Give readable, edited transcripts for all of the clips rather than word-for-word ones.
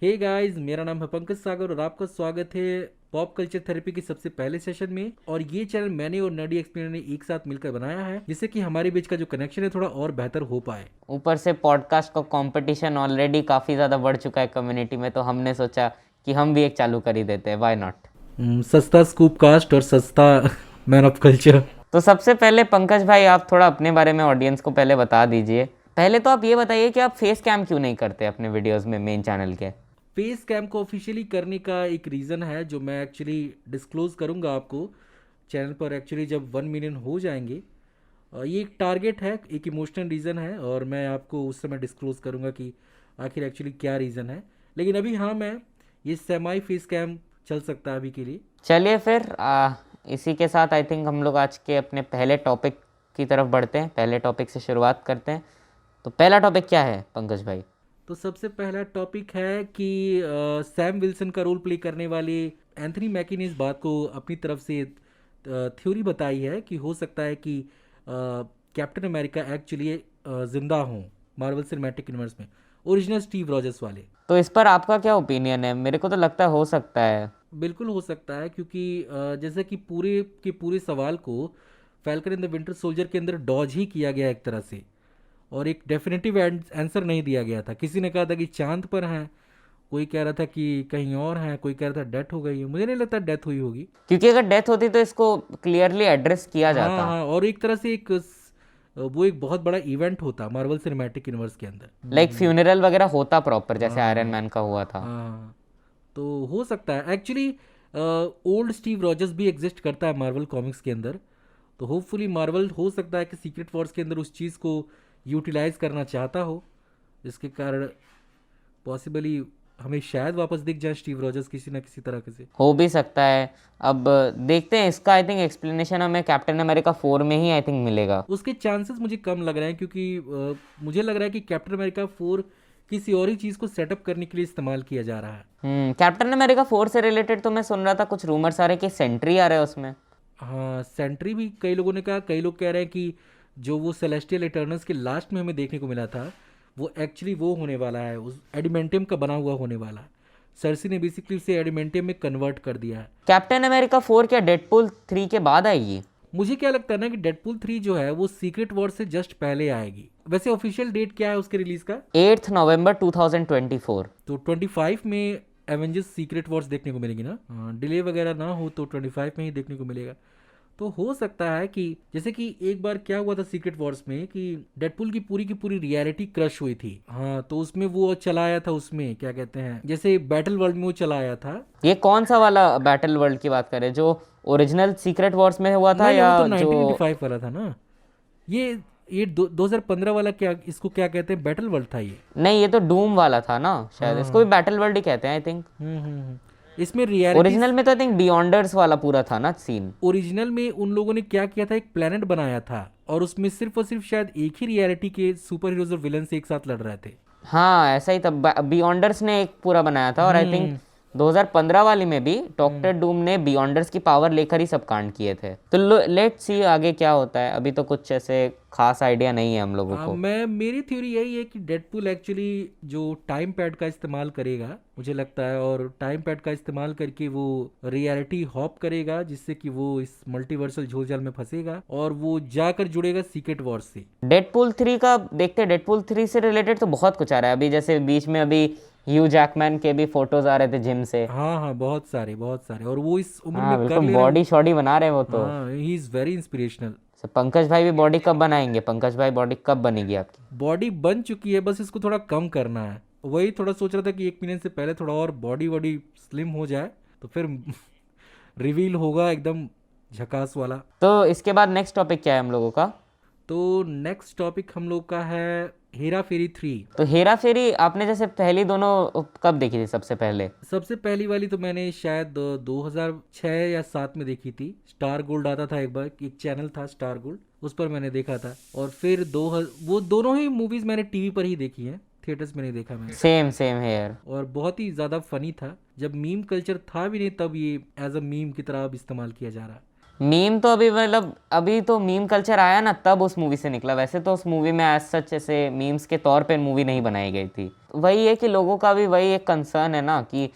Hey guys, मेरा नाम है पंकज सागर और आपका स्वागत है पॉप कल्चर थेरेपी के सबसे पहले सेशन में। और ये चैनल मैंने और नडी एक्सप्लेनर ने एक साथ मिलकर बनाया है, जिससे कि हमारे बीच का जो कनेक्शन है थोड़ा और बेहतर हो पाए। ऊपर से पॉडकास्ट का कंपटीशन ऑलरेडी काफ़ी ज़्यादा बढ़ चुका है कम्युनिटी में, तो हमने सोचा कि हम भी एक चालू कर ही देते हैं, व्हाई नॉट। सस्ता स्कूप कास्ट और सस्ता मैन ऑफ कल्चर। तो सबसे पहले पंकज भाई, आप थोड़ा अपने बारे में ऑडियंस को पहले बता दीजिए। पहले तो आप ये बताइए कि आप फेस कैम क्यों नहीं करते अपने वीडियोस में, मेन चैनल के। फेस कैम को ऑफिशियली करने का एक रीज़न है जो मैं एक्चुअली डिस्क्लोज करूंगा आपको चैनल पर, एक्चुअली जब 1 मिलियन हो जाएंगे। ये एक टारगेट है, एक इमोशनल रीज़न है और मैं आपको उस समय डिस्क्लोज करूंगा कि आखिर एक्चुअली क्या रीज़न है। लेकिन अभी हाँ, मैं ये सेमाई फेस कैम चल सकता है अभी के लिए। चलिए फिर इसी के साथ आई थिंक हम लोग आज के अपने पहले टॉपिक की तरफ बढ़ते हैं, पहले टॉपिक से शुरुआत करते हैं। तो पहला टॉपिक क्या है पंकज भाई? तो सबसे पहला टॉपिक है कि सैम विल्सन का रोल प्ले करने वाले एंथनी मैकी ने इस बात को अपनी तरफ से थ्योरी बताई है कि हो सकता है कि कैप्टन अमेरिका एक्चुअली जिंदा हों मार्वल सिनेमैटिक यूनिवर्स में, ओरिजिनल स्टीव रॉजर्स वाले। तो इस पर आपका क्या ओपिनियन है? मेरे को तो लगता है हो सकता है। बिल्कुल हो सकता है, क्योंकि जैसे कि पूरे के पूरे सवाल को falcon in the winter soldier के अंदर डॉज ही किया गया एक तरह से, और एक डेफिनेटिव आंसर नहीं दिया गया था। किसी ने कहा था कि चांद पर हैं, कोई कह रहा था कि कहीं और हैं, कोई कह रहा था डेथ हो गई है। मुझे नहीं लगता डेथ हुई होगी। क्योंकि अगर डेथ होती तो इसको क्लियरली एड्रेस किया हाँ जाता। हाँ, और एक तरह से वो एक बहुत बड़ा इवेंट होता मार्वल सिनेमैटिक यूनिवर्स के अंदर। लाइक फ्यूनरल वगैरह होता प्रॉपर, जैसे आयरन हाँ मैन का हुआ था। हाँ। तो हो सकता है एक्चुअली ओल्ड स्टीव रॉजर्स भी एग्जिस्ट करता है मार्वल कॉमिक्स के अंदर। तो होपफुली मार्वल हो सकता है कि सीक्रेट वॉर्स के अंदर उस चीज़ को यूटिलाइज करना चाहता हो, जिसके कारण पॉसिबली हमें शायद वापस दिख जाए स्टीव रॉजर्स किसी ना किसी तरह से। हो भी सकता है। अब देखते हैं, इसका आई थिंक एक्सप्लेनेशन हमें कैप्टन अमेरिका 4 में ही आई थिंक मिलेगा। उसके चांसेस मुझे कम लग रहे हैं, क्योंकि मुझे लग रहा है कि कैप्टन अमेरिका 4 किसी और ही चीज़ को सेटअप करने के लिए इस्तेमाल किया जा रहा है। कैप्टन अमेरिका 4 से रिलेटेड तो मैं सुन रहा था, कुछ रूमर्स आ रहे कि सेंट्री आ रहा है उसमें। हाँ, सेंट्री भी कई लोगों ने कहा। कई लोग कह रहे हैं कि जो वो सेलेस्टियल इटर्नल्स के लास्ट में हमें देखने को मिला था, वो एक्चुअली वो होने वाला है, उस एडिमेंटियम का बना हुआ होने वाला है। सर्सी ने बेसिकली उसे एडिमेंटियम में कन्वर्ट कर दिया है। कैप्टन अमेरिका 4 क्या डेडपूल 3 के बाद आएगी? मुझे क्या लगता है ना कि डेडपूल 3 जो है वो सीक्रेट वॉर से जस्ट पहले आएगी। वैसे ऑफिशियल डेट क्या है उसके रिलीज का? 8 नवंबर 2024। तो 25 में एवेंजर्स सीक्रेट वॉर्स देखने को मिलेगी ना। हाँ, डिले वगैरह ना हो तो 25 में ही देखने को मिलेगा। तो हो सकता है कि जैसे कि एक बार क्या हुआ था सीक्रेट वॉर्स में कि डेडपुल की पूरी रियलिटी क्रश हुई थी। हाँ, तो उसमें वो चला आया था, उसमें क्या कहते हैं, जैसे बैटल वर्ल्ड में वो चला आया था। ये कौन सा वाला बैटल वर्ल्ड की बात करें, जो ओरिजिनल सीक्रेट वॉर्स में हुआ था, नहीं नहीं, या वो तो जो? 1985 वाला था ना। ये 2015 वाला, क्या इसको क्या कहते हैं, बैटल वर्ल्ड था ये। नहीं, ये तो डूम वाला था ना शायद, इसको भी हाँ। बैटल वर्ल्ड ही कहते हैं आई थिंक। इसमें रियलिटी। ओरिजिनल में तो आई थिंक बियॉन्डर्स वाला पूरा था ना सीन। ओरिजिनल में उन लोगों ने क्या किया था, एक प्लेनेट बनाया था और उसमें सिर्फ और सिर्फ शायद एक ही रियलिटी के सुपर हीरोज और विलन एक साथ लड़ रहे थे। हाँ ऐसा ही था, बियॉन्डर्स ने एक पूरा बनाया था, और आई थिंक हम्म 2015 वाली में भी हम्म। डॉक्टर डूम ने बियॉन्डर्स की पावर लेकर ही सब कांड किए थे। तो लेट्स सी आगे क्या होता है, अभी तो कुछ ऐसे खास आइडिया नहीं है हम लोगों को। मैं मेरी थ्योरी यही है कि डेडपुल एक्चुअली जो टाइम पैड का इस्तेमाल करेगा मुझे लगता है, और टाइम पैड का इस्तेमाल करके वो रियलिटी हॉप करेगा, जिससे कि वो इस मल्टीवर्सल झोलझाल में फंसेगा और वो जाकर जुड़ेगा सीक्रेट वॉर से। डेडपूल 3 का देखते हैं। डेडपूल 3 से रिलेटेड तो बहुत कुछ आ रहा है अभी, जैसे बीच में अभी ह्यू जैकमैन के भी फोटोज आ रहे थे जिम से। हाँ हाँ, बहुत सारे बहुत सारे, और वो इस उम्र हाँ में कर बिल्कुल, ले रहा है बॉडी शॉडी बना रहे हैं वो तो। हाँ, he is very inspirational. Pankaj भाई भी बॉडी कब बनाएंगे? पंकज भाई बॉडी कब बनेगी आपकी? बॉडी बन चुकी है, बस इसको थोड़ा कम करना है। वही थोड़ा सोच रहा था कि 1 महीने से पहले थोड़ा और बॉडी वॉडी स्लिम हो जाए तो फिर रिवील होगा एकदम झकास वाला। तो इसके बाद नेक्स्ट टॉपिक क्या है हम लोगों का? तो नेक्स्ट टॉपिक हम लोग का है हेरा फेरी 3। तो हेरा फेरी आपने जैसे पहली दोनों कब देखी थी सबसे पहले? सबसे पहली वाली तो मैंने शायद 2006 या 7 में देखी थी। स्टार गोल्ड आता था एक बार, एक चैनल था स्टार गोल्ड, उस पर मैंने देखा था। और फिर वो दोनों ही मूवीज मैंने टीवी पर ही देखी हैं, थिएटर्स में नहीं देखा मैंने। Same same here. और बहुत ही ज़्यादा फनी था, जब मीम कल्चर था भी नहीं तब ये एज अ मीम की तरह अब इस्तेमाल किया जा रहा है। मीम तो अभी मतलब अभी तो मीम कल्चर आया ना तब उस मूवी से निकला, वैसे तो उस मूवी में एज सच ऐसे मीम्स के तौर पे मूवी नहीं बनाई गई थी। वही है कि लोगों का भी वही एक कंसर्न है ना कि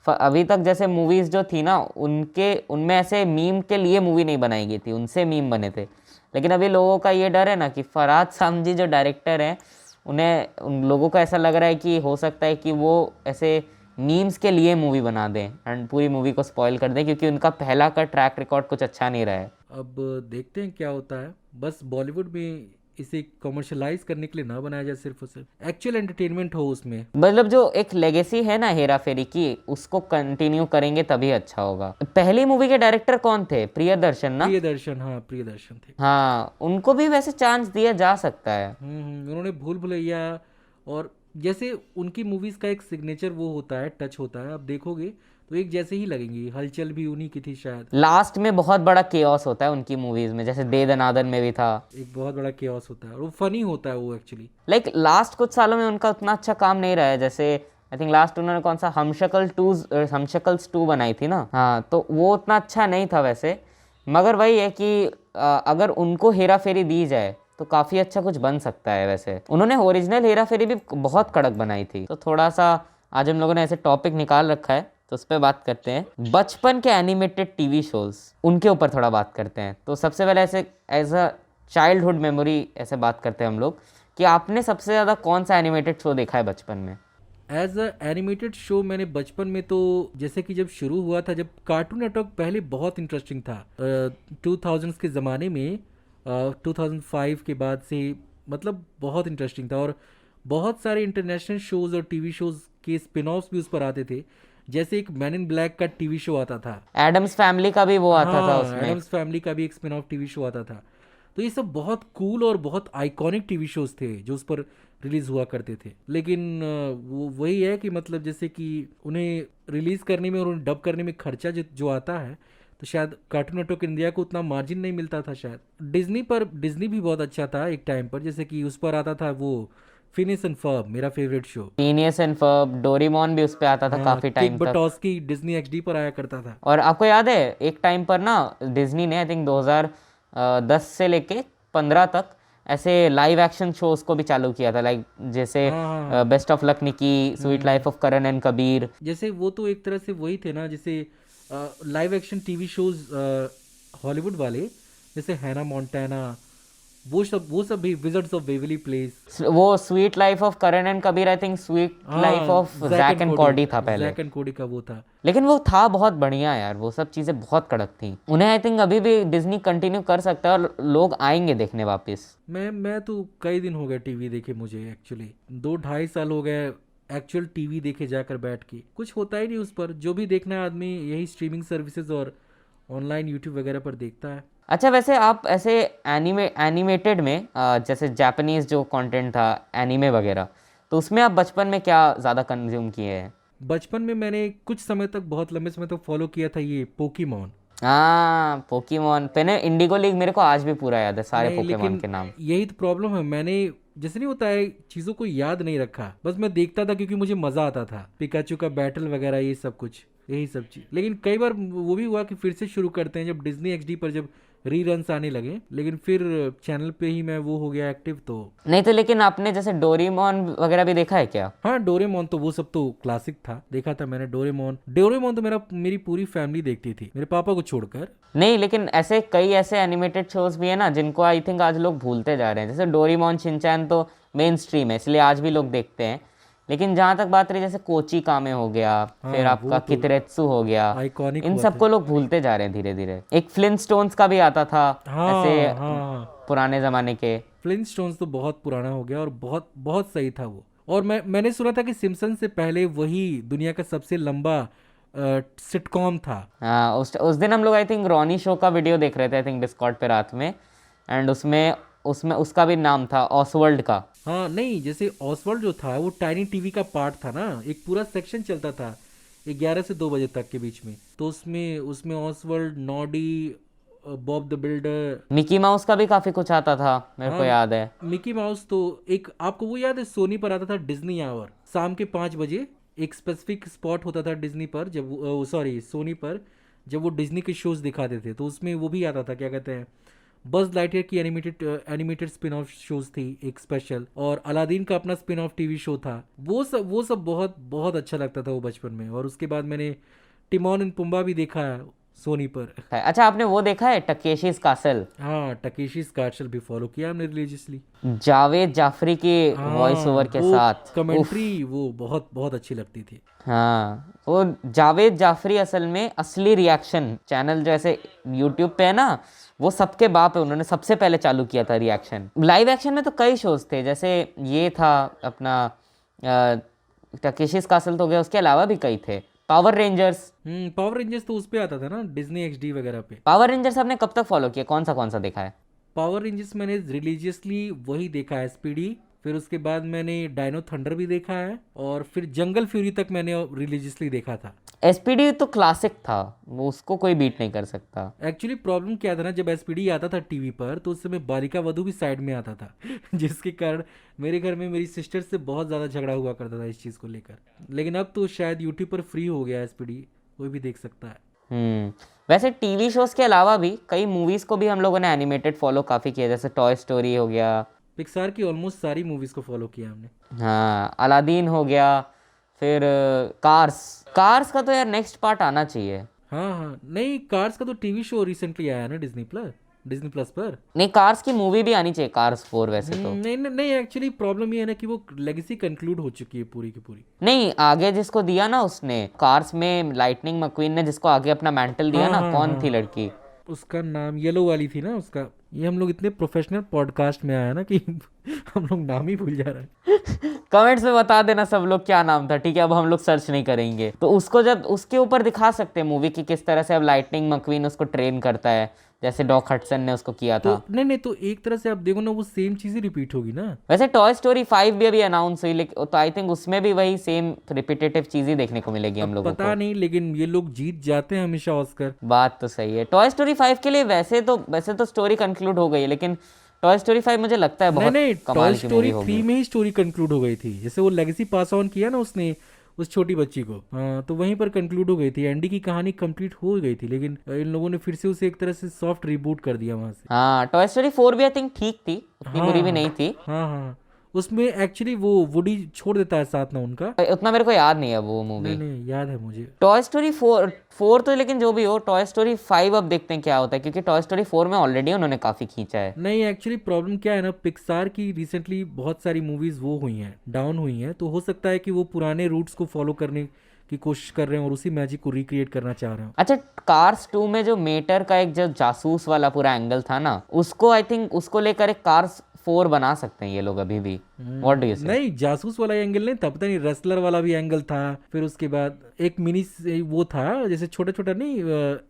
अभी तक जैसे मूवीज़ जो थी ना उनके उनमें ऐसे मीम के लिए मूवी नहीं बनाई गई थी, उनसे मीम बने थे। लेकिन अभी लोगों का ये डर है ना कि फरहाद सामजी जो डायरेक्टर हैं उन्हें उन लोगों को ऐसा लग रहा है कि हो सकता है कि वो ऐसे मीम्स के लिए मूवी बना दें एंड पूरी मूवी को स्पॉइल कर दें, क्योंकि उनका पहला का ट्रैक रिकॉर्ड कुछ अच्छा नहीं रहा है। अब देखते हैं क्या होता है। बस बॉलीवुड में इसे कमर्शलाइज करने के लिए ना बनाया जाए, सिर्फ और सिर्फ एक्चुअल एंटरटेनमेंट हो उसमें। मतलब जो एक लेगेसी है ना हेरा फेरी की, उसको कंटिन्यू करेंगे तभी अच्छा होगा। पहली मूवी के डायरेक्टर कौन थे? प्रियदर्शन ना? प्रियदर्शन, हाँ प्रियदर्शन थे। हाँ, उनको भी वैसे चांस दिया जा सकता है। उन्होंने भूल भुलैया, और जैसे उनकी मूवीज का एक सिग्नेचर वो होता है, टच होता है, आप देखोगे तो एक जैसे ही लगेंगी। हलचल भी उन्हीं की थी शायद। लास्ट में बहुत बड़ा केओस होता है उनकी मूवीज में, जैसे दे दनादन में भी था। एक बहुत बड़ा केओस होता है और वो फनी होता है वो एक्चुअली। लाइक लास्ट कुछ सालों में उनका उतना अच्छा काम नहीं रहा है। जैसे आई थिंक लास्ट उन्होंने कौन सा हमशक्ल्स 2 बनाई थी ना, हाँ, तो वो उतना अच्छा नहीं था वैसे। मगर वही है कि अगर उनको हेरा फेरी दी जाए तो काफ़ी अच्छा कुछ बन सकता है। वैसे उन्होंने ओरिजिनल हेरा फेरी भी बहुत कड़क बनाई थी। तो थोड़ा सा आज हम लोगों ने ऐसे टॉपिक निकाल रखा है तो उस पर बात करते हैं। बचपन के एनिमेटेड टीवी शोज, उनके ऊपर थोड़ा बात करते हैं। तो सबसे पहले ऐसे एज अ चाइल्डहुड मेमोरी ऐसे बात करते हैं हम लोग कि आपने सबसे ज़्यादा कौन सा एनिमेटेड शो देखा है बचपन में? एज अ एनिमेटेड शो मैंने बचपन में तो जैसे कि जब शुरू हुआ था, जब कार्टून नेटवर्क पहले बहुत इंटरेस्टिंग था 2000s के ज़माने में, 2005 के बाद से, मतलब बहुत इंटरेस्टिंग था। और बहुत सारे इंटरनेशनल शोज़ और टीवी शोज़ के स्पिन ऑफ्स भी उस पर आते थे। जैसे एक मैन इन ब्लैक का टीवी शो आता था। एडम्स फैमिली का भी वो आता था हाँ, उसमें। एडम्स फैमिली का भी एक स्पिन ऑफ टीवी शो आता था। तो ये सब बहुत कूल और बहुत आइकॉनिक टीवी शोज थे जो उस पर रिलीज हुआ करते थे। लेकिन वो वही है कि मतलब जैसे कि उन्हें रिलीज करने में और उन्हें डब करने में खर्चा जो आता है, तो शायद कार्टून नेटवर्क इंडिया को उतना मार्जिन नहीं मिलता था शायद। डिज्नी भी बहुत अच्छा था एक टाइम पर। जैसे कि उस पर आता था वो फिनिस एंड फर्ब, मेरा favourite show. Phineas and Ferb, Doraemon भी उस पे आता था हाँ, काफी किक टाइम तक। बटॉस्की डिज्नी एक्सडी पर आया करता था। और आपको याद है एक टाइम पर ना डिज्नी ने आई थिंक 2010 से लेके 15 तक ऐसे लाइव एक्शन शोज को भी चालू किया था, लाइक जैसे हाँ हाँ हाँ। Best of luck Nikki, sweet life of Karan and Kabir. जैसे वो तो एक तरह से वही थे ना, जैसे live action TV shows Hollywood वाले, जैसे हैना मोंटाना, वो सब भी, विजर्ड्स ऑफ वेवली प्लेस। वो sweet life of Karan and Kabir I think sweet life of Jack and Cody था पहले। जैक एंड कोडी का वो था। लेकिन वो था बहुत बढ़िया यार, वो सब चीज़ें बहुत कड़क थी। उन्हें आई थिंक अभी भी डिज्नी कंटिन्यू कर सकता है और लोग आएंगे देखने वापस। मैं तो कई दिन हो गए टीवी देखे मुझे एक्चुअली, 2-2.5 साल हो गए एक्चुअल टीवी देखे जाकर बैठ के। कुछ होता ही नहीं उस पर। जो भी देखना है आदमी यही स्ट्रीमिंग सर्विसेज और ऑनलाइन यूट्यूब वगैरह पर देखता है। अच्छा, वैसे आप ऐसे एनिमेटेड में जैसे जापानीज जो कंटेंट था एनीमे वगैरह, तो उसमें आप बचपन में क्या ज़्यादा कंज्यूम किए हैं? बचपन में मैंने कुछ समय तक, बहुत लंबे समय तक फॉलो किया था ये पोकीमोन। हाँ, पोकेमोन। मैंने इंडिगो लीग, मेरे को आज भी पूरा याद है सारे नहीं, पोकेमोन लेकिन के नाम। यही तो प्रॉब्लम है। मैंने, जैसे नहीं होता है, चीज़ों को याद नहीं रखा। बस मैं देखता था क्योंकि मुझे मज़ा आता था, पिकाचू का बैटल वगैरह, ये सब कुछ, यही सब चीज़। लेकिन कई बार वो भी हुआ कि फिर से शुरू करते हैं जब डिज्नी एक्सडी पर जब रीरन्स आने लगे। लेकिन फिर चैनल पे ही मैं वो हो गया एक्टिव। तो नहीं तो लेकिन आपने जैसे डोरेमोन वगैरह भी देखा है क्या? हाँ, डोरेमोन तो वो सब तो क्लासिक था, देखा था मैंने। डोरेमोन तो मेरी पूरी फैमिली देखती थी, मेरे पापा को छोड़कर। नहीं, लेकिन ऐसे कई ऐसे एनिमेटेड शोज भी है ना जिनको आई थिंक आज लोग भूलते जा रहे हैं। जैसे डोरेमोन शिनचैन तो मेन स्ट्रीम है इसलिए आज भी लोग देखते हैं। लेकिन जहाँ तक बात रही जैसे कोची कामे हो गया, फिर आपका वो तो कितरेत्सु हो गया, आइकॉनिक इन हुआ सबको था। लोग भूलते जा रहे हैं धीरे धीरे। एक फ्लिंटस्टोन्स का भी आता था ऐसे हाँ हाँ, पुराने जमाने के। फ्लिंटस्टोन्स तो बहुत पुराना हो गया और बहुत बहुत सही था वो। और मैंने सुना था कि सिम्पसन से पहले वही दुनिया का सबसे लंबा सिटकॉम था। हाँ, उस दिन हम लोग आई थिंक रॉनी शो का वीडियो देख रहे थे आई थिंक डिस्कॉर्ड पे रात में। एंड उसमें उसमें उसका भी नाम था ऑसवर्ल्ड का। हाँ, नहीं, जैसे ऑसवर्ल्ड जो था वो टाइनी टीवी का पार्ट था ना, एक पूरा सेक्शन चलता था 11 से 2 बजे तक के बीच में। तो उसमें उसमें Oswald, Noddy, Bob the builder. Mickey mouse का भी काफी कुछ आता था मेरे को हाँ, याद है। मिकी माउस तो एक, आपको वो याद है, सोनी पर आता था डिज्नी आवर, शाम के 5 बजे। एक स्पेसिफिक स्पॉट होता था डिज्नी पर, जब सॉरी सोनी पर, जब वो डिज्नी के शोज दिखाते थे तो उसमें वो भी आता था, क्या कहते हैं, बज़ लाइटयर की एनिमेटेड स्पिन ऑफ शोज थी एक स्पेशल, और अलादीन का अपना स्पिन ऑफ टीवी शो था। वो सब बहुत बहुत अच्छा लगता था वो बचपन में। और उसके बाद मैंने टिमोन एंड पुम्बा भी देखा है सोनी पर। अच्छा, आपने वो देखा है टकेशीज कासल? हाँ, टकेशीज कासल भी फॉलो किया हमने रिलीजियसली। जावेद जाफरी की वॉइस ओवर के वो साथ। कमेंट्री वो बहुत बहुत अच्छी लगती थी। हाँ, वो जावेद जाफरी असल में असली रिएक्शन चैनल जो ऐसे यूट्यूब पे है ना, वो सबके बाप है, उन्होंने सबसे पहले चालू किया था रिएक्शन। लाइव एक्शन में तो कई शोज थे, जैसे ये था अपना टकेशीस कासल तो हो गया, उसके अलावा भी कई थे। Power rangers. पावर रेंजर्स तो उस पे आता था ना, डिज्नी एक्सडी वगैरह पे। पावर रेंजर्स आपने कब तक फॉलो किया, कौन सा देखा है? पावर रेंजर्स मैंने रिलीजियसली वही देखा है, स्पीडी, फिर उसके बाद मैंने डायनो थंडर भी देखा है, और फिर जंगल फ्यूरी तक मैंने रिलीजियसली देखा था। एसपीडी तो क्लासिक था, वो उसको कोई बीट नहीं कर सकता। एक्चुअली प्रॉब्लम क्या था ना, जब एसपीडी आता था टीवी पर तो उस समय बालिका वधू भी साइड में आता था जिसके कारण मेरे घर में मेरी सिस्टर से बहुत ज़्यादा झगड़ा हुआ करता था इस चीज़ को लेकर। लेकिन अब तो शायद यूट्यूब पर फ्री हो गया एसपीडी, कोई भी देख सकता है। वैसे टीवी शोज के अलावा भी कई मूवीज को भी हम लोगों ने एनिमेटेड फॉलो काफी किया, जैसे टॉय स्टोरी हो गया। पिक्सार की ऑलमोस्ट सारी मूवीज़ को फॉलो किया हमने। हाँ, अलादीन हो गया, फिर कार्स। कार्स का तो यार नेक्स्ट पार्ट आना चाहिए। हाँ हाँ, नहीं कार्स का तो टीवी शो रिसेंटली आया ना डिज्नी प्लस पर। नहीं, कार्स की मूवी भी आनी चाहिए, कार्स 4 वैसे तो। नहीं नहीं नहीं, एक्चुअली प्रॉब्लम ये है ना कि वो लेगेसी कंक्लूड हो चुकी है पूरी की पूरी। नहीं, आगे जिसको दिया ना उसने कार्स में, लाइटनिंग मक्वीन ने जिसको आगे अपना मेंटल दिया ना, कौन थी लड़की? उसका नाम येलो वाली थी ना उसका। ये हम लोग इतने प्रोफेशनल पॉडकास्ट में आया ना कि हम लोग नाम ही भूल जा रहे हैं। कमेंट्स में बता देना सब लोग क्या नाम था, ठीक है? अब हम लोग सर्च नहीं करेंगे। तो उसको जब उसके ऊपर दिखा सकते हैं मूवी की किस तरह से अब लाइटनिंग मक्वीन उसको ट्रेन करता है, जैसे डॉक हडसन ने उसको किया था। तो नहीं, तो एक तरह से आप देखो ना, वो सेम चीज ही रिपीट होगी ना। वैसे टॉय स्टोरी 5 भी अभी अनाउंस हुई, लेकिन तो आई थिंक उसमें भी वही सेम रिपीटेटिव चीज ही देखने को मिलेगी हम लोगों पता को। नहीं, लेकिन ये लोग जीत जाते हैं हमेशा ऑस्कर। बात तो सही है। टॉय स्टोरी 5 के लिए वैसे तो स्टोरी कंक्लूड हो गई है, लेकिन टॉय स्टोरी 5 मुझे लगता है बहुत नहीं, टॉय कमाल की मूवी स्टोरी 3 होगी। में ही स्टोरी कंक्लूड हो गई थी। जैसे वो लेगेसी पास ऑन किया ना उसने उस छोटी बच्ची को, हाँ, तो वहीं पर कंक्लूड हो गई थी। एंडी की कहानी कंप्लीट हो गई थी, लेकिन इन लोगों ने फिर से उसे एक तरह से सॉफ्ट रिबूट कर दिया वहां से। हाँ, टॉय स्टोरी 4 भी आई थिंक ठीक थी, उतनी बुरी भी नहीं थी। हाँ हाँ, उसमें एक्चुअली वो वुडी छोड़ देता है साथ ना उनका। उतना मेरे को याद नहीं है वो मूवी। नहीं, याद है मुझे। टॉय स्टोरी 4 तो, लेकिन जो भी हो, टॉय स्टोरी 5 अब देखते हैं क्या होता है, क्योंकि टॉय स्टोरी 4 में ऑलरेडी उन्होंने काफी खींचा है। नहीं, एक्चुअली प्रॉब्लम क्या है ना, पिक्सार की रिसेंटली बहुत सारी मूवीज वो हुई हैं, डाउन हुई हैं, तो हो सकता है कि वो पुराने रूट्स को फॉलो करने की कोशिश कर रहे हैं और उसी मैजिक को रिक्रिएट करना चाह रहे हैं। अच्छा, कार्स 2 में जो मेटर का एक जो जासूस वाला पूरा एंगल था ना, उसको आई थिंक उसको लेकर एक कार्स 4 बना सकते हैं ये लोग अभी भी। व्हाट डू यू से? नहीं, जासूस वाला एंगल नहीं था, पता नहीं रेसलर वाला भी एंगल था। फिर उसके बाद एक मिनी वो था, जैसे छोटा छोटा नहीं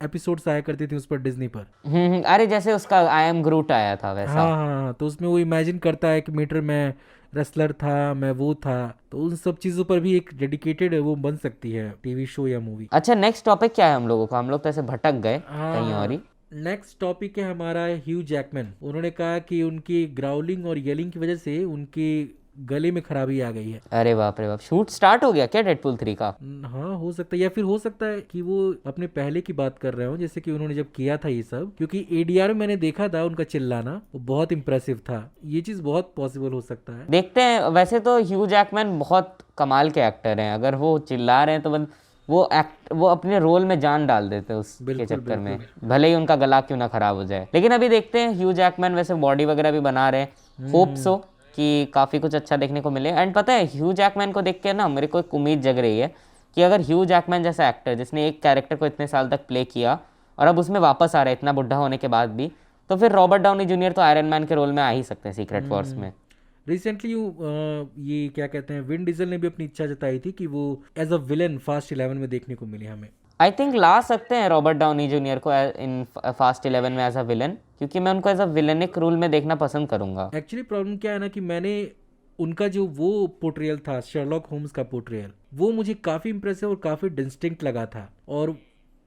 एपिसोड्स आया करते थे उस पर डिज्नी पर। अरे जैसे उसका आई एम ग्रूट आया था वैसा। हाँ, तो उसमें वो इमेजिन करता है कि मीटर में रेसलर था, मैं वो था, तो उन सब चीज़ों पर भी एक डेडिकेटेड वो बन सकती है टीवी शो या मूवी। अच्छा, नेक्स्ट टॉपिक क्या है हम लोगों का? हम लोग तो ऐसे भटक गए कहीं और ही। नेक्स्ट टॉपिक है हमारा ह्यू जैकमैन। उन्होंने कहा कि उनकी ग्राउलिंग और येलिंग की वजह से उनके गले में खराबी आ गई है। अरे बाप रे बाप, शूट स्टार्ट हो गया क्या डेडपूल 3 का? हाँ, हो सकता है, या फिर हो सकता है कि वो अपने पहले की बात कर रहे हो, जैसे कि उन्होंने जब किया था ये सब, क्योंकि एडीआर में मैंने देखा था उनका चिल्लाना, वो बहुत इंप्रेसिव था। ये चीज बहुत पॉसिबल हो सकता है। देखते हैं। वैसे तो ह्यू जैकमैन बहुत कमाल के एक्टर हैं, अगर वो चिल्ला रहे हैं तो वो अपने रोल में जान डाल देते हैं उसके चक्कर में, भले ही उनका गला क्यों ना खराब हो जाए। लेकिन अभी देखते हैं, ह्यू जैकमैन वैसे बॉडी वगैरह भी बना रहे हैं, होप सो कि काफ़ी कुछ अच्छा देखने को मिले। एंड पता है, ह्यू जैकमैन को देख के ना मेरे को एक उम्मीद जग रही है कि अगर ह्यू जैकमैन जैसा एक्टर जिसने एक कैरेक्टर को इतने साल तक प्ले किया और अब उसमें वापस आ रहा है इतना बुढ़ा होने के बाद भी, तो फिर रॉबर्ट डाउनी जूनियर तो आयरन मैन के रोल में आ ही सकते हैं सीक्रेट वॉर्स में। रिसेंटली ये क्या कहते हैं, विन डीजल ने भी अपनी इच्छा जताई थी कि वो एज अ विलन फास्ट 11 में देखने को मिले हमें। आई थिंक ला सकते हैं रॉबर्ट डाउनी जूनियर को इन फास्ट 11 में एज अ विलन, क्योंकि मैं उनको एज अ विलनिक रोल में देखना पसंद करूंगा। एक्चुअली प्रॉब्लम क्या है ना कि मैंने उनका जो वो पोर्ट्रियल था, शर्लॉक होम्स का पोर्ट्रियल, वो मुझे काफ़ी इंप्रेसिव और काफ़ी डिस्टिंक्ट लगा था। और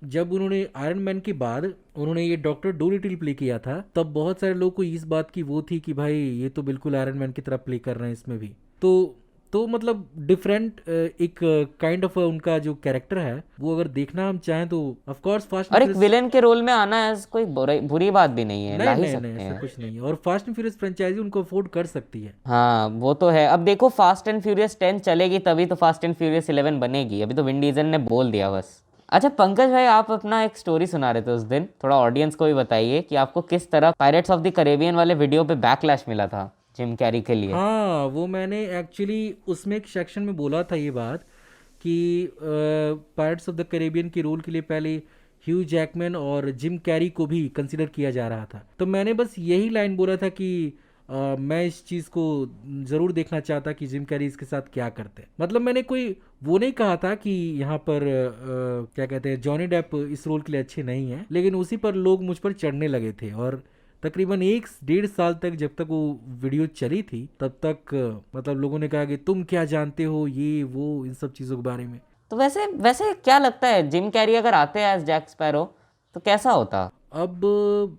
जब उन्होंने आयरन मैन के बाद उन्होंने ये डॉक्टर डोलिटिल प्ले किया था, तब बहुत सारे लोगों को इस बात की वो थी कि भाई ये तो बिल्कुल आयरन मैन की तरह प्ले कर रहे हैं इसमें भी। तो तो मतलब डिफरेंट एक काइंड ऑफ उनका जो कैरेक्टर है वो अगर देखना हम चाहें तो ऑफ कोर्स फास्ट एंड और एक फ्यूरियस। विलेन के रोल में आना है कोई बुरी बात भी नहीं है, ला नहीं ही नहीं नहीं, सकते ऐसा हैं। कुछ नहीं है, और फास्ट एंड फ्यूरियस फ्रेंचाइजी उनको अफोर्ड कर सकती है। हाँ वो तो है। अब देखो फास्ट एंड फ्यूरियस 10 चलेगी तभी तो फास्ट एंड फ्यूरियस 11 बनेगी, अभी तो विन डीजल ने बोल दिया बस। अच्छा पंकज भाई, आप अपना एक स्टोरी सुना रहे थे उस दिन, थोड़ा ऑडियंस को भी बताइए कि आपको किस तरह पायरेट्स ऑफ द कैरेबियन वाले वीडियो पे बैकलैश मिला था जिम कैरी के लिए। हाँ, वो मैंने एक्चुअली उसमें एक सेक्शन में बोला था ये बात कि पायरेट्स ऑफ द कैरेबियन के रोल के लिए पहले ह्यू जैकमैन और जिम कैरी को भी कंसिडर किया जा रहा था। तो मैंने बस यही लाइन बोला था कि मैं इस चीज़ को ज़रूर देखना चाहता कि जिम कैरी इसके साथ क्या करते हैं। मतलब मैंने कोई वो नहीं कहा था कि यहाँ पर क्या कहते हैं जॉनी डेप इस रोल के लिए अच्छे नहीं हैं, लेकिन उसी पर लोग मुझ पर चढ़ने लगे थे। और तकरीबन 1-1.5 साल तक जब तक वो वीडियो चली थी तब तक मतलब लोगों ने कहा कि तुम क्या जानते हो ये वो इन सब चीज़ों के बारे में। तो वैसे वैसे क्या लगता है जिम कैरी अगर आते हैं एज जैक स्पैरो तो कैसा होता? अब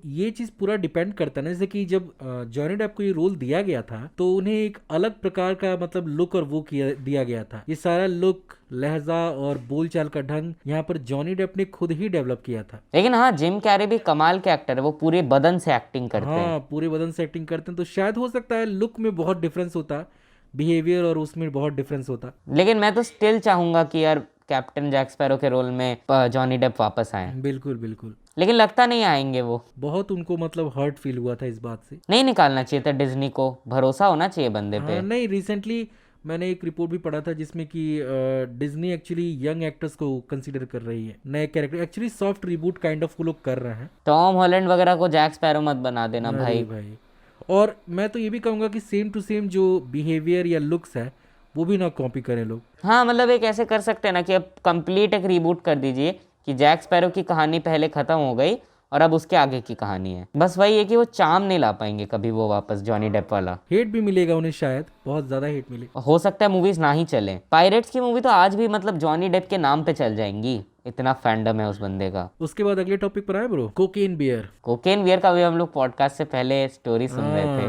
ये चीज़ पूरा डिपेंड करता है ना, जैसे कि जब जॉनी डेप को ये रोल दिया गया था तो उन्हें एक अलग प्रकार का मतलब लुक और वो किया दिया गया था। ये सारा लुक, लहजा और बोलचाल का ढंग यहाँ पर जॉनी डेप ने खुद ही डेवलप किया था। लेकिन हाँ जिम कैरी भी कमाल के एक्टर है, वो पूरे बदन से एक्टिंग करते हैं। हाँ, पूरे बदन से एक्टिंग करते हैं, तो शायद हो सकता है लुक में बहुत डिफरेंस होता, बिहेवियर और उसमें बहुत डिफरेंस होता। लेकिन मैं तो स्टिल चाहूंगा कि यार कैप्टन जैक स्पैरो के रोल में जॉनी डेप वापस आए, बिल्कुल बिल्कुल। लेकिन लगता नहीं आएंगे वो। बहुत उनको मतलब हर्ट फील हुआ था इस बात से। नहीं निकालना चाहिए था डिज्नी को, भरोसा होना चाहिए बंदे पे। हाँ नहीं, रिसेंटली मैंने एक रिपोर्ट भी पढ़ा था जिसमें कि डिज्नी एक्चुअली यंग एक्टर्स को कंसीडर कर रही है, नए character actually soft reboot kind of वो लोग कर रहे हैं। टॉम हॉलैंड वगैरह को जैक स्पैरो मत बना देना अरे भाई। भाई, और मैं तो ये भी कहूँगा कि सेम टू सेम जो बिहेवियर या लुक्स है वो भी ना कॉपी करें लोग। हाँ मतलब एक ऐसे कर सकते हैं ना कि अब कंप्लीट एक रीबूट कर दीजिए कि जैक स्पैरो की कहानी पहले खत्म हो गई और अब उसके आगे की कहानी है। बस वही है कि वो चार्म नहीं ला पाएंगे कभी वो वापस जॉनी डेप वाला। हेट भी मिलेगा उन्हें, शायद बहुत ज़्यादा हेट मिले। हो सकता है मूवीज ना ही चले। पायरेट्स की मूवी तो आज भी मतलब जॉनी डेप के नाम पे चल जाएंगी, इतना फैंडम है उस बंदे का। उसके बाद अगले टॉपिक पर आए bro, cocaine bear. Cocaine bear का भी हम लोग पॉडकास्ट से पहले स्टोरी सुन रहे थे।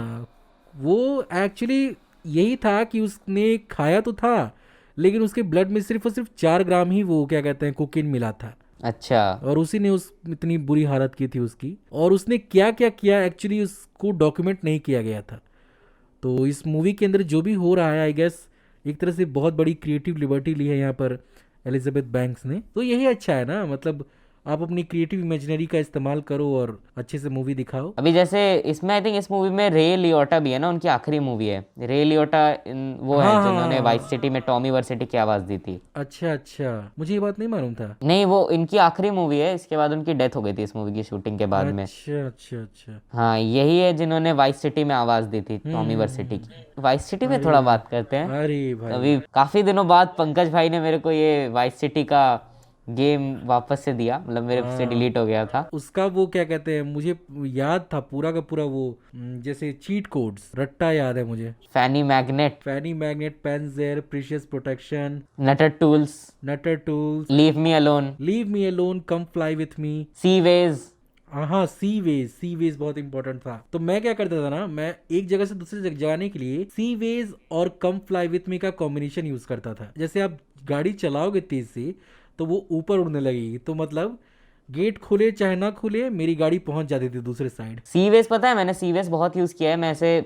वो एक्चुअली यही था कि उसने खाया तो था लेकिन उसके ब्लड में सिर्फ और सिर्फ 4 ग्राम ही वो क्या कहते हैं कोकेन मिला था। अच्छा। और उसी ने उस इतनी बुरी हालत की थी उसकी, और उसने क्या क्या किया एक्चुअली उसको डॉक्यूमेंट नहीं किया गया था। तो इस मूवी के अंदर जो भी हो रहा है आई गेस एक तरह से बहुत बड़ी क्रिएटिव लिबर्टी ली है यहाँ पर एलिजाबेथ बैंक्स ने। तो यही अच्छा है ना, मतलब आप अपनी क्रिएटिव इमेजिनरी का इस्तेमाल करो और अच्छे से मूवी दिखाओ। अभी जैसे इसमें आई थिंक इस मूवी में रे लियोटा भी है ना, उनकी आखिरी मूवी है। रे लियोटा वो है हाँ जिन्होंने हाँ। वाइस सिटी में टॉमी वर्सिटी की आवाज दी थी। अच्छा अच्छा, मुझे ये बात नहीं मालूम था। नहीं वो इनकी आखिरी मूवी है, इसके बाद उनकी डेथ हो गई थी इस मूवी की शूटिंग के बाद में। अच्छा अच्छा अच्छा। हाँ यही है जिन्होंने वाइस सिटी में आवाज दी थी टॉमी वर्सिटी की। वाइस सिटी में थोड़ा बात करते हैं। अरे भाई, अभी काफी दिनों बाद पंकज भाई ने मेरे को ये वाइस सिटी का गेम वापस से दिया, मतलब मेरे से डिलीट हो गया था। उसका वो क्या कहते हैं, मुझे याद था पूरा का पूरा वो जैसे चीट कोड्स रट्टा याद है मुझे। Fanny magnet, fanny magnet, panzer, precious protection, nutter tools, nutter tools, leave me alone, leave me alone, come fly with me, sea wedge. हाँ सी वेज, सी वेज बहुत इंपॉर्टेंट था। तो मैं क्या करता था ना, मैं एक जगह से दूसरी जगह जाने के लिए सी वेज और कम फ्लाई विथ मी का कॉम्बिनेशन यूज करता था। जैसे आप गाड़ी चलाओगे तेज से तो वो ऊपर उड़ने लगेगी, तो मतलब गेट खुले चाहे ना खुले मेरी गाड़ी पहुंच जाती थी दूसरे साइड। सीवेस पता है, मैंने सीवेस बहुत यूज़ किया है। मैं ऐसे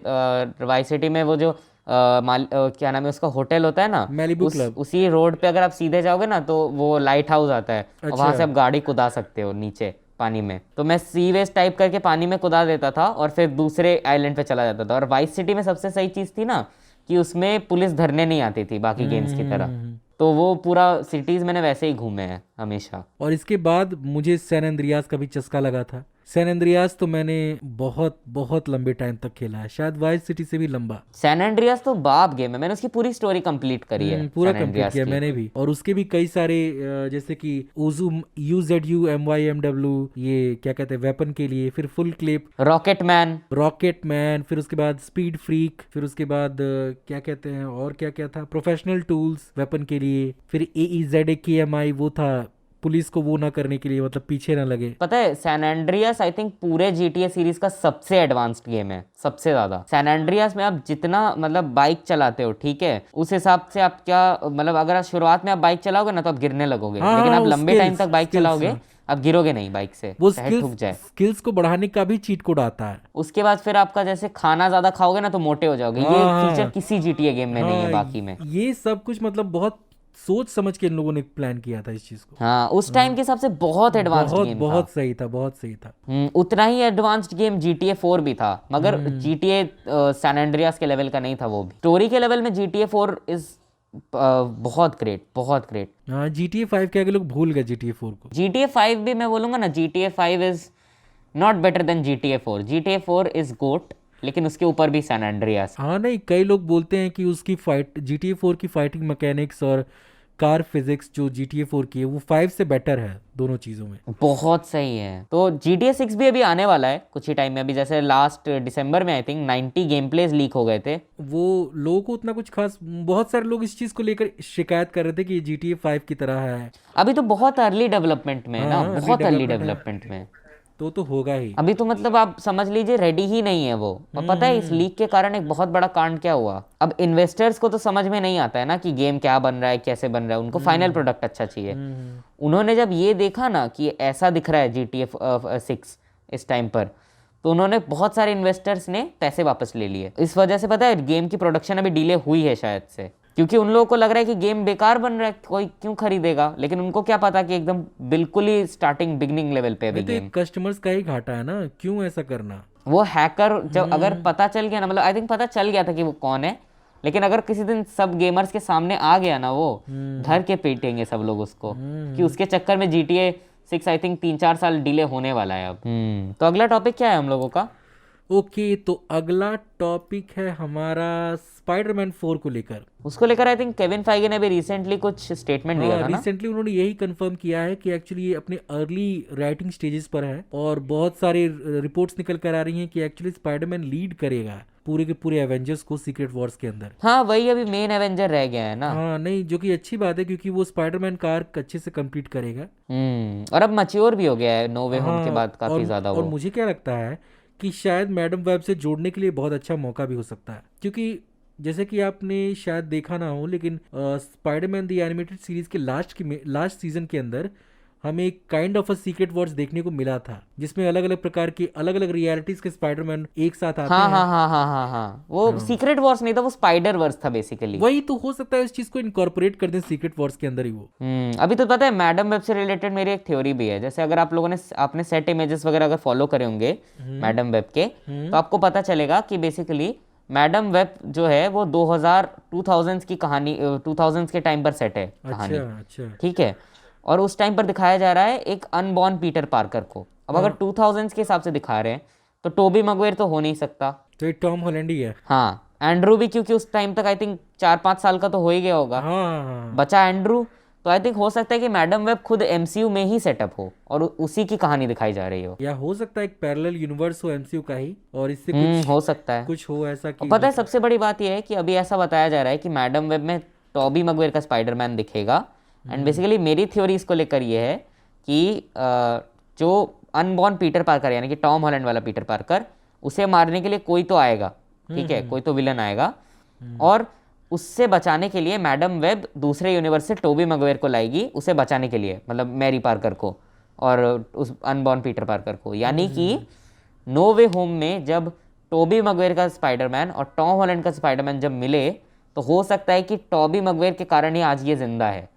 वाई सिटी में वो जो क्या नाम है उसका होटल होता है ना, मैलिबू क्लब। उसी रोड पे अगर आप सीधे जाओगे ना तो वो लाइट हाउस आता है और अच्छा। वहाँ से आप गाड़ी कुदा सकते हो नीचे पानी में। तो मैं सीवेस टाइप करके पानी में कुदा देता था और फिर दूसरे आइलैंड पे चला जाता था। और वाइस सिटी में सबसे सही चीज़ थी ना कि उसमें पुलिस धरने नहीं आती थी बाकी गेम्स की तरह। तो वो पूरा सिटीज मैंने वैसे ही घूमे हैं हमेशा। और इसके बाद मुझे सैन एंड्रियास का भी चस्का लगा था। सैन एंड्रियास तो मैंने बहुत बहुत लंबे टाइम तक खेला है, शायद वाइस सिटी से भी लंबा। सैन एंड्रियास तो बाप गेम है, मैंने उसकी पूरी स्टोरी कंप्लीट करी है। पूरा सैन कंप्लीट एंड्रियास किया की। मैंने भी। और उसके भी कई सारे जैसे कि UZUMYMW, ये क्या कहते हैं वेपन के लिए, फिर full clip, rocket man, rocket man, फिर उसके बाद स्पीड फ्रीक, फिर उसके बाद क्या कहते हैं और क्या क्या था, प्रोफेशनल टूल्स वेपन के लिए, फिर AEZAKMI वो था पुलिस को वो ना करने के लिए, मतलब पीछे ना लगे। पता है सैन एंड्रियास आई थिंक पूरे GTA सीरीज का सबसे एडवांस्ड गेम है, सबसे ज्यादा। सैन एंड्रियास में आप जितना मतलब बाइक चलाते हो, ठीक है, उस हिसाब से आप क्या मतलब अगर आप शुरुआत में आप बाइक चलाओगे ना तो आप गिरने लगोगे, हाँ लेकिन हाँ, आप वो लंबे टाइम तक बाइक स्किल्स, चलाओगे आप गिरोगे नहीं बाइक से, वो चाहे ठुक जाए। स्किल्स को बढ़ाने का भी चीट कोड आता है। उसके बाद फिर आपका जैसे खाना ज्यादा खाओगे ना तो मोटे हो जाओगे, ये हाँ फीचर हाँ किसी GTA गेम में नहीं है हाँ, बाकी में। ये सब कुछ मतलब बहुत सोच समझ के इन लोगों ने प्लान किया था इस चीज को। हाँ, उस टाइम के हिसाब से बहुत एडवांस्ड बहुत गेम था। बहुत सही था, बहुत सही था। उतना ही एडवांस्ड गेम GTA 4 भी था, मगर GTA सैन एंड्रियास के लेवल का नहीं था वो भी। स्टोरी के लेवल में GTA 4 इज बहुत ग्रेट, बहुत ग्रेट। हाँ, GTA 5 के आगे लोग भूल गए GTA 4 को। GTA 5 भी मैं बोलूंगा ना, GTA 5 is not better than GTA 4। GTA 4 is goat, लेकिन उसके ऊपर भी सैन एंड्रियास। हाँ नहीं, कई लोग बोलते हैं कि उसकी GTA 4 की फाइटिंग मैकेनिक्स और कार फिजिक्स जो GTA 4 की है वो 5 से बेटर है दोनों चीज़ों में। बहुत सही है। तो GTA 6 भी अभी आने वाला है कुछ ही टाइम में। अभी जैसे लास्ट दिसंबर में I think 90 game pledge leak हो गए थे। वो लोगों को उतना कुछ खास, बहुत सारे लोग इस चीज़ को लेकर शिकायत कर रहे थे कि ये GTA 5 की तरह है। अभी तो बहुत अर्ली डेवलपमेंट में है ना, हाँ, बहुत अर्ली डेवलपमेंट है, डेवलपमेंट में। तो होगा ही। अभी तो मतलब आप समझ लीजिए रेडी ही नहीं है वो। और पता है इस लीक के कारण एक बहुत बड़ा कांड क्या हुआ। अब इन्वेस्टर्स को तो समझ में नहीं आता है ना कि गेम क्या बन रहा है, कैसे बन रहा है, उनको फाइनल प्रोडक्ट अच्छा चाहिए। उन्होंने जब ये देखा ना कि ऐसा दिख रहा है GTA 6 इस टाइम पर, तो उन्होंने बहुत सारे इन्वेस्टर्स ने पैसे वापस ले लिए। इस वजह से पता है गेम की प्रोडक्शन अभी डिले हुई है शायद से, क्योंकि उन लोगों को लग रहा है कि गेम बेकार बन रहा है, कोई क्यों खरीदेगा। लेकिन उनको क्या पता कि एकदम बिल्कुल ही स्टार्टिंग बिगनिंग लेवल पे है नहीं तो गेम। एक कस्टमर्स का ही घाटा है ना, क्यों ऐसा करना। वो हैकर जब अगर पता चल गया ना, मतलब आई थिंक पता चल गया था कि वो कौन है, लेकिन अगर किसी दिन सब गेमर्स के सामने आ गया ना, वो धर के पीटेंगे सब लोग उसको, कि उसके चक्कर में GTA 6 आई थिंक 3-4 साल डिले होने वाला है अब। तो अगला टॉपिक क्या है हम लोगों का? ओके, तो अगला टॉपिक है हमारा स्पाइडरमैन 4 को लेकर। उसको लेकर आई थिंक केविन फाइगे ने भी रिसेंटली कुछ स्टेटमेंट दिया था ना। रिसेंटली उन्होंने यही कंफर्म किया है कि एक्चुअली ये अपने अर्ली राइटिंग स्टेजेस पर है, और बहुत सारे रिपोर्ट्स निकल कर आ रही हैं कि एक्चुअली स्पाइडरमैन लीड करेगा पूरे के पूरे एवेंजर्स को सीक्रेट वॉर्स के अंदर। हाँ, वही अभी मेन एवेंजर रह गया है ना। हाँ नहीं, जो कि अच्छी बात है क्योंकि वो स्पाइडरमैन का आर्क अच्छे से कंप्लीट करेगा। और अब मैच्योर भी हो गया है नो वे होम के हाँ, बाद काफी ज्यादा और वो। मुझे क्या लगता है कि शायद मैडम वेब से जोड़ने के लिए बहुत अच्छा मौका भी हो सकता है, क्योंकि जैसे कि आपने शायद देखा ना हो, लेकिन स्पाइडरमैन द एनिमेटेड सीरीज के लास्ट सीजन के अंदर हमें एक kind of a secret Wars देखने को मिला था, जिसमें अलग अलग प्रकार के अलग अलग रियलिटीज के स्पाइडरमैन एक साथ आते हाँ हैं। हाँ हाँ हाँ हाँ हाँ, वो सीक्रेट वॉर्स नहीं था, वो स्पाइडर वर्स था बेसिकली। वही तो हो सकता है इस चीज को इनकॉर्पोरेट कर दें सीक्रेट वॉर्स के अंदर ही वो। अभी तो पता है मैडम वेब से रिलेटेड मेरी एक थ्योरी भी है। जैसे अगर आप लोगों ने आपने सेट इमेजेस वगैरह अगर फॉलो करे होंगे मैडम वेब के, तो आपको पता चलेगा कि बेसिकली मैडम वेब जो है वो 2000s की कहानी, 2000s के टाइम पर सेट है कहानी। अच्छा अच्छा। ठीक है, और उस टाइम पर दिखाया जा रहा है एक अनबॉर्न पीटर पार्कर को। अब अगर 2000s के हिसाब से दिखा रहे हैं तो टोबी मैguire तो हो नहीं सकता। तो ये टॉम हॉलैंड ही है। हाँ, एंड्रू भी, क्योंकि उस टाइम तक आई थिंक 4-5 साल का तो हो ही गया होगा। हाँ, बचा एंड्रू। तो आई थिंक हो सकता है कि मैडम वेब खुद MCU में ही सेटअप हो और उसी की कहानी दिखाई जा रही हो। या हो सकता है एक पैरेलल यूनिवर्स हो एमसीयू का ही, और इससे हो सकता है। कुछ हो ऐसा कि पता है सबसे बड़ी बात यह है कि अभी ऐसा बताया जा रहा है कि मैडम वेब में टॉबी मैguire का स्पाइडरमैन दिखेगा। एंड बेसिकली मेरी थ्योरी इसको लेकर ये है कि जो अनबॉर्न पीटर पार्कर यानी कि टॉम हॉलैंड वाला पीटर पार्कर, उसे मारने के लिए कोई तो आएगा, ठीक है, कोई तो विलन आएगा, और उससे बचाने के लिए मैडम वेब दूसरे यूनिवर्स से टोबी मैguire को लाएगी उसे बचाने के लिए, मतलब मैरी पार्कर को और उस अनबॉर्न पीटर पार्कर को। यानी कि नो वे होम में जब टोबी मैguire का स्पाइडरमैन और टॉम हॉलैंड का स्पाइडरमैन जब मिले, तो हो सकता है कि टोबी मैguire के कारण ही आज ये जिंदा है।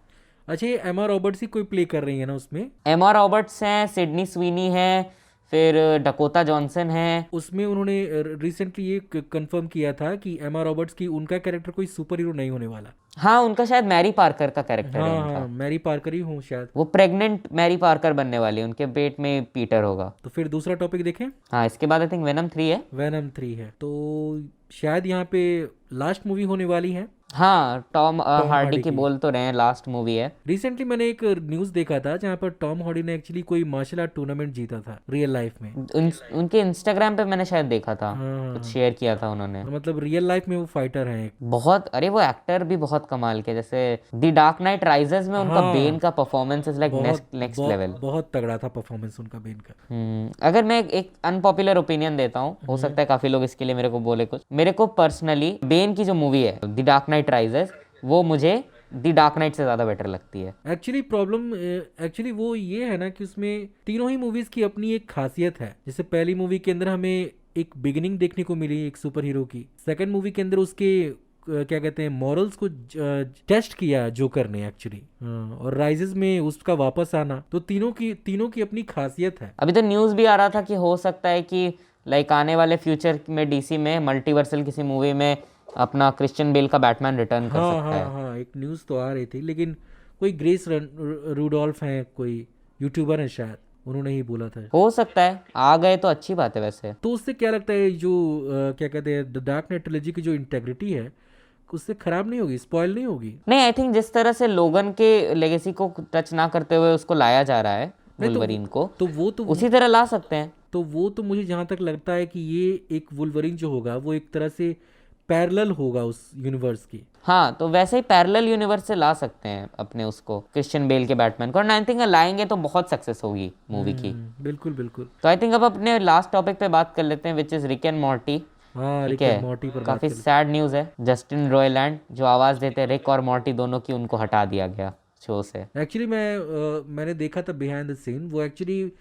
अच्छा, ये एमा रॉबर्ट्स ही कोई प्ले कर रही है ना उसमें? एमा रॉबर्ट्स हैं, सिडनी स्वीनी है, फिर डकोटा जॉनसन है। उसमें उन्होंने रिसेंटली ये कंफर्म किया था कि एमा रॉबर्ट्स की उनका कैरेक्टर कोई सुपर हीरो नहीं होने वाला। हाँ, उनका शायद मैरी पार्कर का कैरेक्टर है हाँ उनका। हाँ, मैरी पार्कर ही हूँ शायद। वो प्रेग्नेंट मैरी पार्कर बनने वाली है, उनके पेट में पीटर होगा। तो फिर दूसरा टॉपिक देखें। हाँ, इसके बाद आई थिंक वेनम 3 है। वेनम 3 है, तो शायद यहाँ पे लास्ट मूवी होने वाली है। हाँ, टॉम टॉम हार्डी हार्डी की की। बोल तो रहे हैं, लास्ट मूवी है। रिसेंटली मैंने एक न्यूज़ देखा था जहाँ पर टॉम हार्डी ने एक्चुअली कोई मार्शल आर्ट टूर्नामेंट जीता था रियल लाइफ में। उनके इंस्टाग्राम पे मैंने शायद देखा था, हाँ हाँ कुछ हाँ। शेयर किया था उन्होंने। तो मतलब रियल लाइफ में वो फाइटर हैं एक। बहुत, अरे वो एक्टर भी बहुत कमाल के, जैसे द डार्क नाइट राइजेस में उनका बेन हाँ, का परफॉर्मेंस इज लाइक नेक्स्ट बहुत नेक्स्ट लेवल। बहुत तगड़ा था परफॉर्मेंस उनका बेन का। अगर मैं एक अनपॉपुलर ओपिनियन देता हूँ, हो सकता है काफी लोग इसके लिए मेरे को बोले कुछ, मेरे को पर्सनली बेन की जो मूवी है द डार्क नाइट राइजेस, वो मुझे द डार्क नाइट से ज्यादा बेटर लगती है। एक्चुअली प्रॉब्लम एक्चुअली वो ये है ना कि उसमें तीनों ही मूवीज की अपनी एक खासियत है। जैसे पहली मूवी के अंदर हमें एक बिगिनिंग देखने को मिली एक सुपर हीरो की। सेकंड मूवी के अंदर उसके क्या कहते हैं मॉरल्स को टेस्ट किया जोकर ने एक्चुअली। और राइजेस में उसका वापस आना, तो तीनों की अपनी खासियत है। अभी तो न्यूज़ भी आ रहा था कि हो सकता है कि लाइक आने वाले फ्यूचर में डीसी में मल्टीवर्सल किसी मूवी में अपना क्रिश्चियन बेल का बैटमैन रिटर्न कर हाँ सकता हाँ है। हाँ, एक न्यूज़ तो आ रही थी, लेकिन कोई रूडोल्फ हैं, कोई यूट्यूबर है शायद, उन्होंने ही बोला था। हो सकता है, आ गए तो अच्छी बात है वैसे। तो उससे क्या लगता है जो क्या कहते हैं द डार्क नाइट ट्रिलॉजी की जो इंटेग्रिटी है उससे खराब नहीं होगी, स्पॉइल नहीं होगी? नहीं, आई थिंक जिस तरह से लोगन के लेगेसी को टच ना करते हुए उसको लाया जा रहा है नहीं वुल्वरीन को, तो वो तो उसी तरह ला सकते हैं। वो तो मुझे जहाँ तक लगता है कि ये एक वुल्वरीन जो होगा वो एक तरह से पैरेलल होगा उस यूनिवर्स की। हाँ, तो वैसे ही पैरेलल यूनिवर्स से ला सकते हैं अपने उसको, क्रिश्चियन बेल के बैटमैन को, और आई थिंक लाएंगे तो बहुत सक्सेस होगी मूवी की। बिल्कुल बिल्कुल। तो आई थिंक अब अपने लास्ट टॉपिक पे बात कर लेते हैं, which is Rick and Morty. हाँ, ठीक रिक एंड है, मॉर्टी पर बात काफी कर। सैड न्यूज़ है, जस्टिन रॉयलैंड जो आवाज देते हैं रिक और मॉर्टी दोनों की, उनको हटा दिया गया शो से। एक्चुअली मैंने देखा था बिहाइंड द सीन, वो एक्चुअली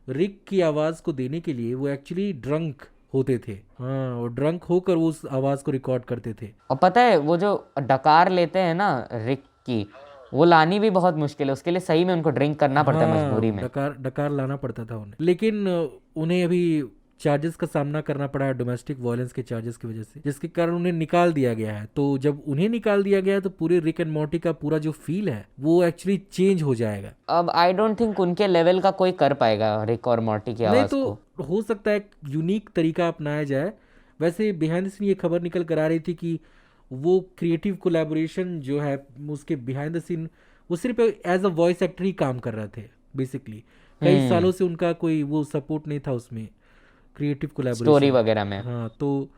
रिक की आवाज़ को देने के लिए वो एक्चुअली ड्रंक होते थे। हाँ, और ड्रंक होकर वो उस आवाज़ को रिकॉर्ड करते थे। और पता है वो जो डकार लेते हैं ना रिक की, वो लानी भी बहुत मुश्किल है, उसके लिए सही में उनको ड्रिंक करना पड़ता है मजबूरी हाँ, में। डकार डकार लाना पड़ता था उन्हें, लेकिन उन्हें अभी चार्जेस का सामना करना पड़ा है डोमेस्टिक वायलेंस के चार्जेस की वजह से, जिसके कारण उन्हें निकाल दिया गया है। तो जब उन्हें निकाल दिया गया है तो पूरे रिक एंड मॉर्टी का पूरा जो फील है वो एक्चुअली चेंज हो जाएगा। अब आई डोंट थिंक उनके लेवल का कोई कर पाएगा रिक और मॉर्टी की नहीं आवाज तो को। हो सकता है यूनिक तरीका अपनाया जाए। वैसे बिहाइंड द सीन ये खबर निकल कर आ रही थी कि वो क्रिएटिव कोलैबोरेशन जो है उसके बिहाइंड द सीन वो सिर्फ एज अ वॉइस एक्टर ही काम कर रहे थे बेसिकली। कई सालों से उनका कोई वो सपोर्ट नहीं था उसमें क्रिएटिव स्टोरी कोलैबोरेशन। वगैरह में। हाँ, तो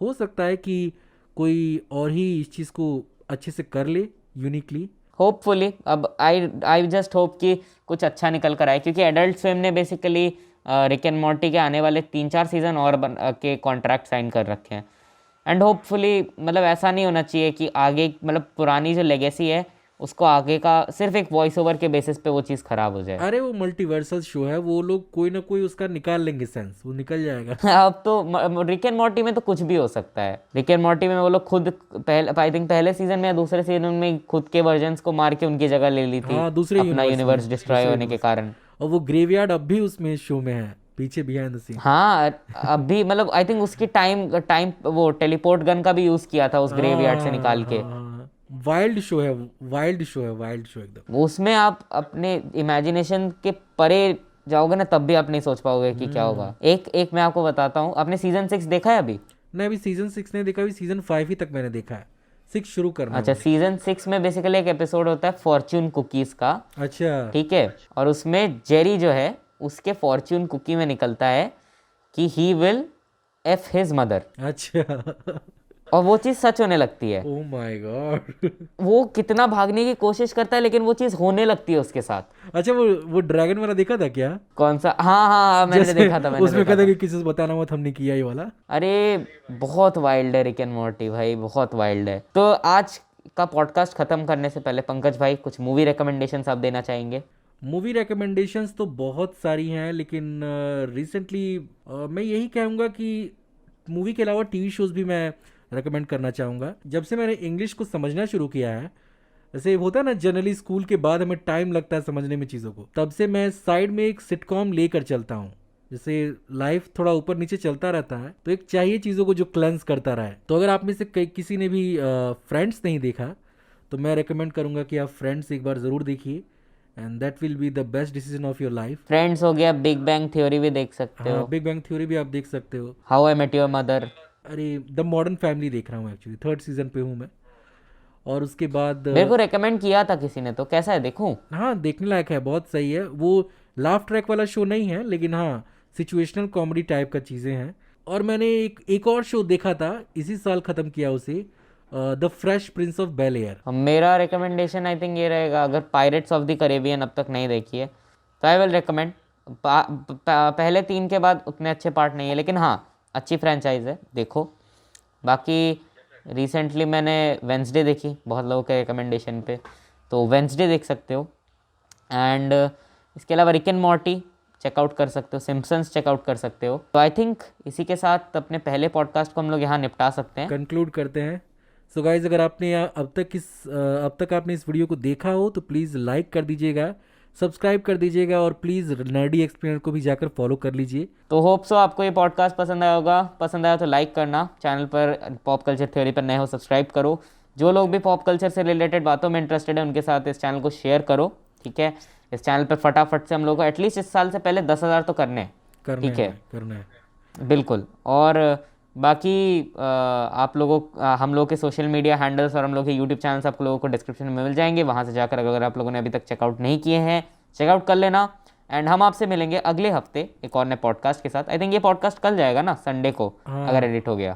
हो सकता है कि कोई और ही इस चीज़ को अच्छे से कर ले यूनिकली। होपफुली अब आई जस्ट होप कि कुछ अच्छा निकल कर आए, क्योंकि एडल्ट स्विम ने बेसिकली रिक एंड मॉर्टी के आने वाले 3-4 सीजन और के कॉन्ट्रैक्ट साइन कर रखे हैं। एंड होपफुली मतलब ऐसा नहीं होना चाहिए कि आगे मतलब पुरानी जो लेगेसी है उसको आगे का सिर्फ एक वॉइस ओवर के बेसिस पे वो चीज़ खराब हो जाए। अरे वो मल्टीवर्सल शो है, वो लोग कोई ना कोई उसका निकाल लेंगे सेंस, वो निकल जाएगा। अब तो रिक एंड मॉर्टी में तो कुछ भी हो सकता है। रिक एंड मॉर्टी में वो लोग खुद पहले, आई थिंक पहले सीजन में या दूसरे सीजन में खुद के वर्जन्स को मार के उनकी जगह ले ली थी, हाँ, दूसरे अपना यूनिवर्स यूनिवर्स में, डिस्ट्रॉय दूसरे होने के यूनिवर्स। कारण। और वो ग्रेवयार्ड अब भी उसमें शो में है पीछे बिहाइंड द सीन। हाँ, अब भी मतलब आई थिंक उसकी टाइम टाइम वो टेलीपोर्ट गन का भी यूज किया था उस ग्रेवयार्ड से निकाल के। वाइल्ड शो है, वाइल्ड शो है, वाइल्ड शो एकदम। उसमें आप अपने इमेजिनेशन के परे जाओगे ना, तब भी आप नहीं सोच पाओगे कि क्या होगा। एक एक मैं आपको बताता हूँ, आपने सीजन 6 देखा है अभी? नहीं, अभी सीजन 6 नहीं देखा, अभी सीजन 5 ही तक मैंने देखा है, 6 शुरू करना है अच्छा, मुझे। सीजन 6 में बेसिकली एक एपिसोड होता है फॉर्च्यून कुकीज का, अच्छा। ठीक है, और उसमें जेरी जो है उसके फॉर्च्यून कुकी में निकलता है कि he will F his mother, अच्छा। और वो चीज़ सच होने लगती है। Oh my God. वो कितना भागने की कोशिश करता है लेकिन वो चीज़ होने लगती है उसके साथ। अच्छा, वो ड्रैगन वाला देखा था क्या? कौन सा? हाँ हाँ, मैंने जैसे देखा था, मैंने उसमें देखा कहता था। कि किसी से बताना मत, हमने किया ये वाला। अरे बहुत वाइल्ड है रिक एंड मॉर्टी भाई, बहुत वाइल्ड है। तो आज का पॉडकास्ट खत्म करने से पहले पंकज भाई कुछ मूवी रिकमेंडेशंस आप देना चाहेंगे? मूवी रिकमेंडेशंस तो बहुत सारी हैं, लेकिन रिसेंटली मैं यही कहूँगा कि मूवी के अलावा टीवी शोज़ भी मैं रेकमेंड करना चाहूँगा। जब से मैंने इंग्लिश को समझना शुरू किया है, जैसे होता है ना जनरली स्कूल के बाद हमें टाइम लगता है समझने में चीज़ों को, तब से मैं साइड में एक सिटकॉम लेकर चलता हूँ। जैसे लाइफ थोड़ा ऊपर नीचे चलता रहता है तो एक चाहिए चीज़ों को जो क्लेंस करता रहे। तो अगर आप में से किसी ने भी फ्रेंड्स नहीं देखा तो मैं रेकमेंड करूँगा कि आप फ्रेंड्स एक बार ज़रूर देखिए, and that will be the best decision of your life. Friends हो गया, बिग बैंग थ्योरी भी देख सकते हाँ, हो, बिग बैंग थ्योरी भी आप देख सकते हो। How I met your mother. अरे द मॉडर्न फैमिली देख रहा हूँ एक्चुअली, 3rd सीजन पे हूँ मैं। और उसके बाद मेरे को रेकमेंड किया था किसी ने, तो कैसा है देखूं? हाँ देखने लायक है, बहुत सही है वो। लाफ ट्रैक वाला शो नहीं है, लेकिन हाँ सिचुएशनल कॉमेडी टाइप का चीज़ें हैं। और मैंने एक और शो देखा था, इसी साल ख़त्म किया उसे, the fresh prince of Bel Air. मेरा रिकमेंडेशन आई थिंक ये रहेगा, अगर पायरेट्स ऑफ द कैरेबियन अब तक नहीं देखी है तो आई विल रिकमेंड। पहले 3 के बाद उतने अच्छे पार्ट नहीं है, लेकिन हाँ अच्छी फ्रेंचाइज है, देखो। बाकी रिसेंटली मैंने वेंसडे देखी बहुत लोगों के रिकमेंडेशन पे, तो वेंसडे देख सकते हो। एंड इसके अलावा रिक एंड मॉर्टी चेकआउट कर सकते हो, सिम्पसन्स चेकआउट कर सकते हो। तो आई थिंक इसी के साथ अपने पहले पॉडकास्ट को हम लोग यहाँ निपटा सकते हैं। कंक्लूड करते हैं। सो गाइज, अगर आपने अब तक आपने इस वीडियो को देखा हो तो प्लीज़ लाइक कर दीजिएगा, सब्सक्राइब कर दीजिएगा, और प्लीज़ नर्डी एक्सप्लेनर को भी जाकर फॉलो कर लीजिए। तो होप सो आपको ये पॉडकास्ट पसंद आया होगा। पसंद आया तो लाइक करना, चैनल पर पॉप कल्चर थ्योरी पर नए हो सब्सक्राइब करो। जो लोग भी पॉप कल्चर से रिलेटेड बातों में इंटरेस्टेड है उनके साथ इस चैनल को शेयर करो, ठीक है। इस चैनल पर फटाफट से हम लोग को एटलीस्ट इस साल से पहले 10,000 तो करने हैं, ठीक है, करना है बिल्कुल। और बाकी आप लोगों हम लोग के सोशल मीडिया हैंडल्स और हम लोग के यूट्यूब चैनल्स आप लोगों को डिस्क्रिप्शन में मिल जाएंगे, वहाँ से जाकर अगर आप लोगों ने अभी तक चेकआउट नहीं किए हैं चेकआउट कर लेना। एंड हम आपसे मिलेंगे अगले हफ्ते एक और नए पॉडकास्ट के साथ। आई थिंक ये पॉडकास्ट कल जाएगा ना, संडे को, अगर एडिट हो गया।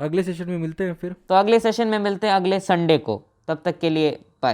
अगले सेशन में मिलते हैं फिर। तो अगले सेशन में मिलते हैं अगले संडे को, तब तक के लिए